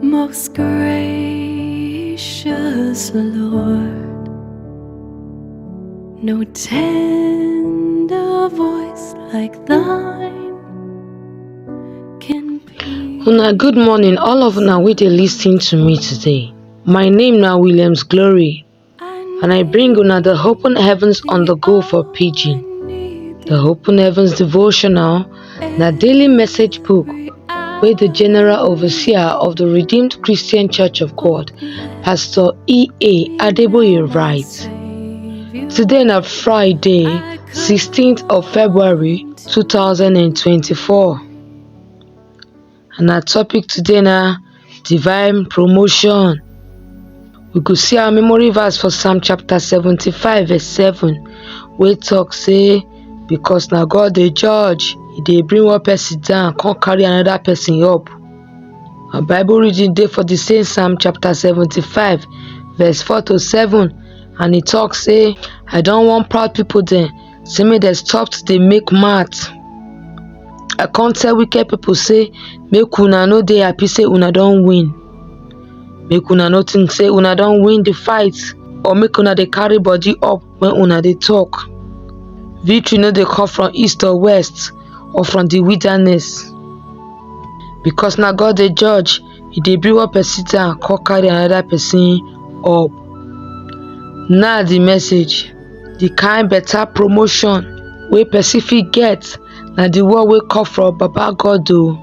most gracious Lord, no tender voice like thine can be. Good morning, all of una wey dey lis ten to me today. My name na Williams Glory, and I bring una the Open Heavens on the Go for Pidgin. The Open Heavens Devotional na daily message book wey the General Overseer of the Redeemed Christian Church of God, Pastor E.A. Adeboye writes. Today na Friday, 16th of February 2024. And our topic today na divine promotion. We go see our memory verse for Psalm chapter 75 verse 7, wey talk say, because na God dey judge, He dey bring one person down, come carry another person up. Our Bible reading dey for the same Psalm chapter 75 verse 4 to 7, and e talk say, I don warn proud people dem, say make dem stop to dey make mouth. I come tell wicked people say, make una no dey happy say una don win. Make una no think say una don win the fight, or make una dey carry body up when una dey talk. Victory no dey come from east or west, or from the wilderness. Because na God dey judge, He dey bring one person down, come carry another person up. Now the message, the kind better promotion wey person fit get na the one wey come from Baba God o.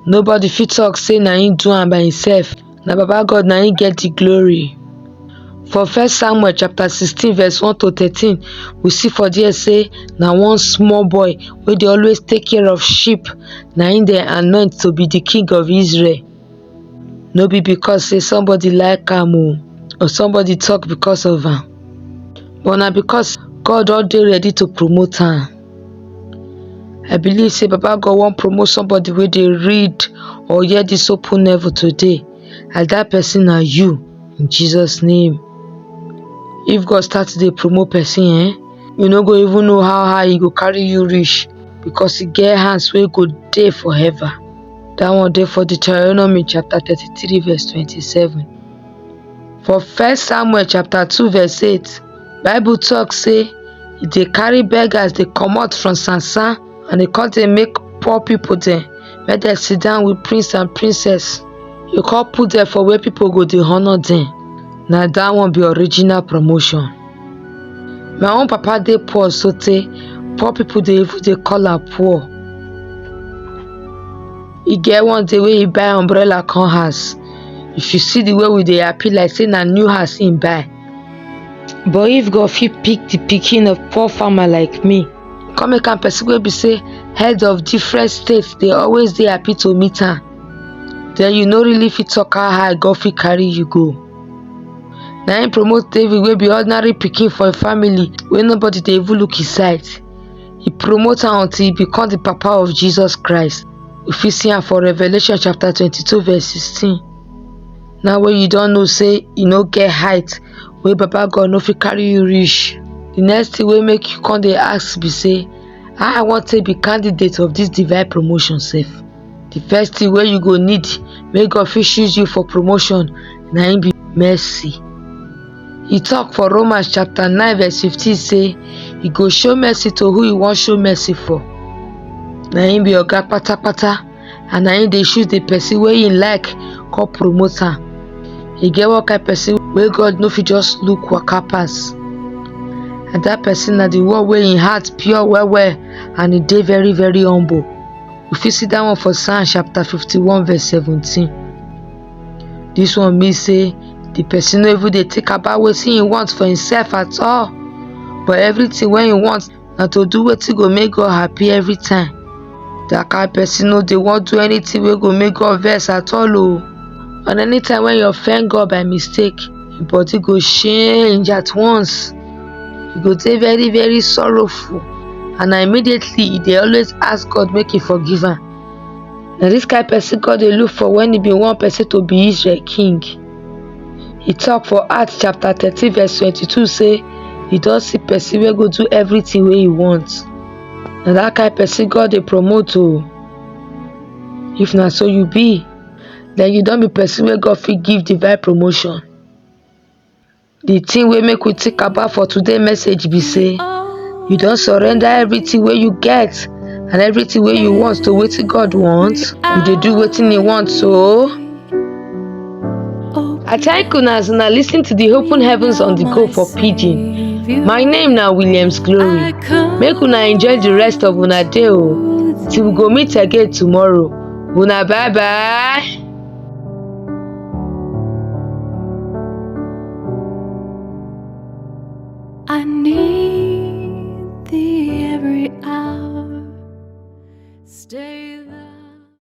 Nobody fit talk say na him do am by himself. Na Baba God na him get the glory. For 1 Samuel chapter 16 verse 1 to 13, we see for there say na one small boy wey dey always take care of sheep, na him dey anoint to be the king of Israel. No be because say somebody like am o, or somebody talk because of am, but na because God don dey ready to promote am. I believe say Baba God wan promote somebody wey dey read or hear this open heaven today, and that person na you, in Jesus' name. If God start to dey promote person, you no go even know how high He go carry you reach, because He get hands wey go dey forever. That one dey for Deuteronomy chapter 33 verse 27. For 1 Samuel chapter 2 verse 8, Bible talk say He dey carry beggars dey comot from Sansan, and He come dey make poor people dem make dem sit down with prince and princess. He come put dem for where people go dey honor dem. Na that one be original promotion. My own papa dey poor sotey poor people dey even dey call am poor. E get one day wey He buy umbrella come house. If you see the way we dey happy like say na new house Him buy. But if God fit pick the pikin of poor farmer like me, come make am person wey be say head of different states dey always dey happy to meet am, then you no really fit talk how high God fit carry you go. Na Him promote David wey be ordinary pikin for a family wey nobody dey even look his side. He promote am until he become the papa of Jesus Christ. We fit see am for Revelation chapter 22 verse 16. Now wey you don know say you no get height wey Baba God no fit carry you reach, the next thing wey make you come dey ask be say, how I wan take be candidate of this divine promotion sef? The first thing wey you go need make God fit choose you for promotion na Him be mercy. He talk for Romans chapter 9 verse 15 say He go show mercy to who He wan show mercy for. Na Him be oga patapata, and na Him dey choose the person wey He like come promote am. E get one kind person wey God no fit just look waka pass, and that person na the one wey Him heart pure well well, and He dey very very humble. We fit see that one for Psalm chapter 51 verse 17. This one mean say the person no even dey think about wetin He want for himself at all, but everything wey He want na to do wetin go make God happy every time. That kind person no dey wan do anything wey go make God vex at all o. And anytime when you offend God by mistake, Him body go change at once. He go dey very very sorrowful, and immediately He dey always ask God make He forgive am. Na this kind person God dey look for when He bin want person to be Israel king. He talk for Acts chapter 13 verse 22 say He don see person wey go do everything wey He want. Na that kind person God dey promote o. If na so you be, then you don be person wey God fit give divine promotion. The thing wey make we think about for today message be say you don surrender everything wey you get and everything wey you want to wetin God wants. You dey do wetin He wants. So I thank una as una lis ten to the Open Heavens on the Go for Pidgin. My name na Williams Glory. Make una enjoy the rest of una day o. Till we go meet again tomorrow. Una bye bye.